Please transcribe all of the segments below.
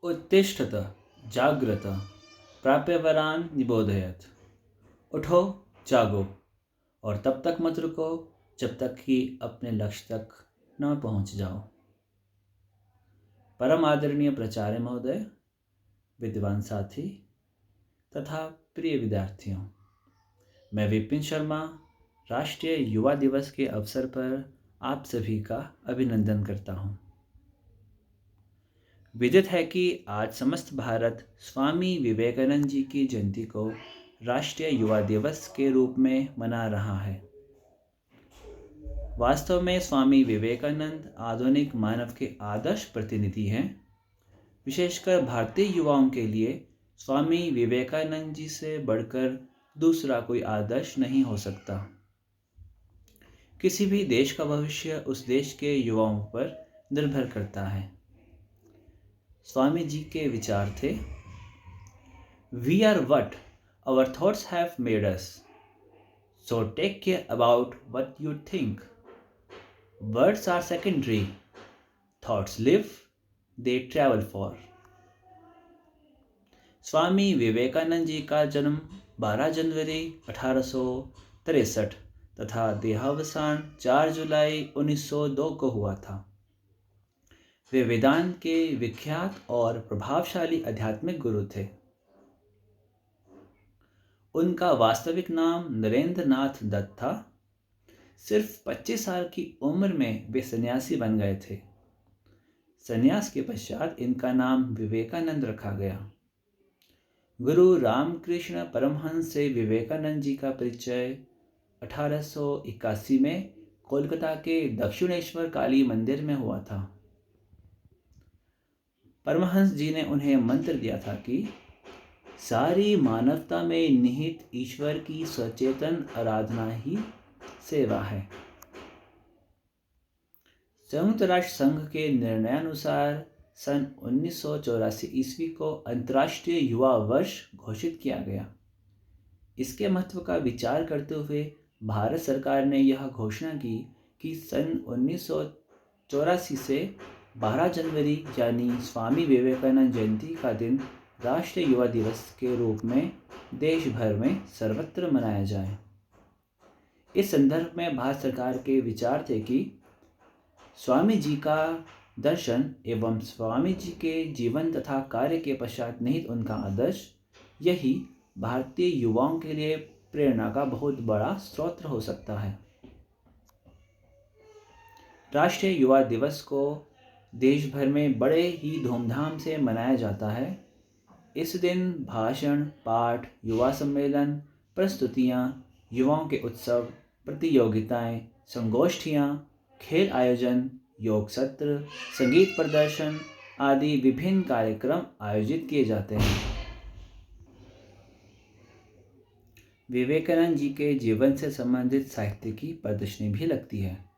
उत्तिष्ठत जाग्रत प्राप्यवरान निबोधयत। उठो, जागो और तब तक मत रुको जब तक कि अपने लक्ष्य तक न पहुंच जाओ। परम आदरणीय प्राचार्य महोदय, विद्वान साथी तथा प्रिय विद्यार्थियों, मैं विपिन शर्मा राष्ट्रीय युवा दिवस के अवसर पर आप सभी का अभिनंदन करता हूं। विदित है कि आज समस्त भारत स्वामी विवेकानंद जी की जयंती को राष्ट्रीय युवा दिवस के रूप में मना रहा है। वास्तव में स्वामी विवेकानंद आधुनिक मानव के आदर्श प्रतिनिधि हैं। विशेषकर भारतीय युवाओं के लिए स्वामी विवेकानंद जी से बढ़कर दूसरा कोई आदर्श नहीं हो सकता। किसी भी देश का भविष्य उस देश के युवाओं पर निर्भर करता है। स्वामी जी के विचार थे, we are what our thoughts have made us, so take care about what you think. Words are secondary, thoughts live, they travel far. Swami Vivekananda ji का जन्म 12 जनवरी 1863 तथा देहावसान 4 जुलाई 1902 को हुआ था। वे वेदांत के विख्यात और प्रभावशाली आध्यात्मिक गुरु थे। उनका वास्तविक नाम नरेंद्र नाथ दत्त था। सिर्फ 25 साल की उम्र में वे सन्यासी बन गए थे। सन्यास के पश्चात इनका नाम विवेकानंद रखा गया। गुरु रामकृष्ण परमहंस से विवेकानंद जी का परिचय 1881 में कोलकाता के दक्षिणेश्वर काली मंदिर में हुआ था। परमहंस जी ने उन्हें मंत्र दिया था कि सारी मानवता में निहित ईश्वर की सचेतन आराधना ही सेवा है। संयुक्त राष्ट्र संघ के निर्णयानुसार सन 1984 ईस्वी को अंतर्राष्ट्रीय युवा वर्ष घोषित किया गया। इसके महत्व का विचार करते हुए भारत सरकार ने यह घोषणा की कि सन 1984 से 12 जनवरी यानी स्वामी विवेकानंद जयंती का दिन राष्ट्रीय युवा दिवस के रूप में देश भर में सर्वत्र मनाया जाए। इस संदर्भ में भारत सरकार के विचार थे कि स्वामी जी का दर्शन एवं स्वामी जी के जीवन तथा कार्य के पश्चात निहित उनका आदर्श, यही भारतीय युवाओं के लिए प्रेरणा का बहुत बड़ा स्रोत हो सकता है। राष्ट्रीय युवा दिवस को देश भर में बड़े ही धूमधाम से मनाया जाता है। इस दिन भाषण, पाठ, युवा सम्मेलन, प्रस्तुतियाँ, युवाओं के उत्सव, प्रतियोगिताएं, संगोष्ठियाँ, खेल आयोजन, योग सत्र, संगीत प्रदर्शन आदि विभिन्न कार्यक्रम आयोजित किए जाते हैं। विवेकानंद जी के जीवन से संबंधित साहित्य की प्रदर्शनी भी लगती है।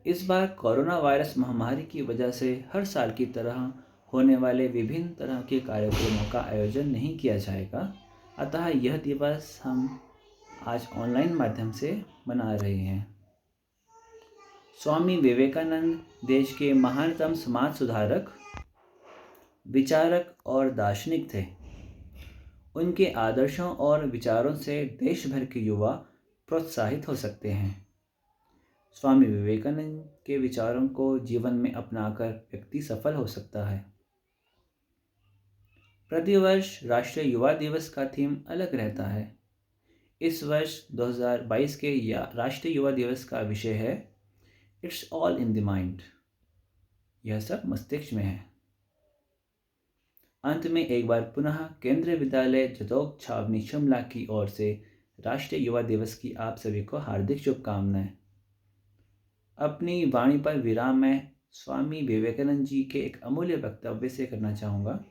इस बार कोरोना वायरस महामारी की वजह से हर साल की तरह होने वाले विभिन्न तरह के कार्यक्रमों का आयोजन नहीं किया जाएगा, अतः यह दिवस हम आज ऑनलाइन माध्यम से मना रहे हैं। स्वामी विवेकानंद देश के महानतम समाज सुधारक, विचारक और दार्शनिक थे। उनके आदर्शों और विचारों से देश भर के युवा प्रोत्साहित हो सकते हैं। स्वामी विवेकानंद के विचारों को जीवन में अपनाकर व्यक्ति सफल हो सकता है। प्रतिवर्ष राष्ट्रीय युवा दिवस का थीम अलग रहता है। इस वर्ष 2022 के राष्ट्रीय युवा दिवस का विषय है it's all in the mind. यह सब मस्तिष्क में है। अंत में एक बार पुनः केंद्रीय विद्यालय जतोक छावनी शिमला की ओर से राष्ट्रीय युवा दिवस की आप सभी को हार्दिक शुभकामनाएं। अपनी वाणी पर विराम मैं स्वामी विवेकानंद जी के एक अमूल्य वक्तव्य से करना चाहूँगा।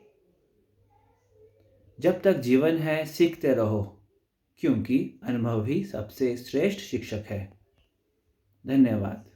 जब तक जीवन है सीखते रहो, क्योंकि अनुभव ही सबसे श्रेष्ठ शिक्षक है। धन्यवाद।